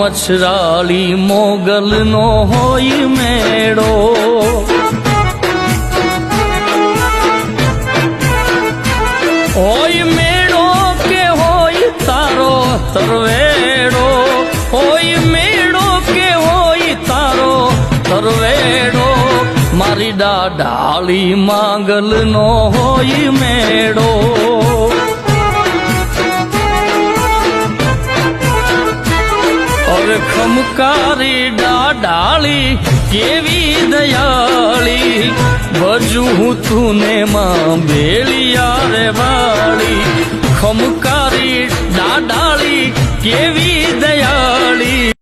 મછરાળી મોગલનો હોય મેળો, હોય મેળો કે હોય તારો તરવેડો, હોય મેળો કે હોય તારો તરવેડો, મારી ડાઢાળી માંગલનો હોય મેળો। ખમકારી ડાઢાળી કેવી દયાળી, ભજુ હું તુને માં બેલિયા રે વાળી, ખમકારી ડાઢાળી કેવી દયાળી।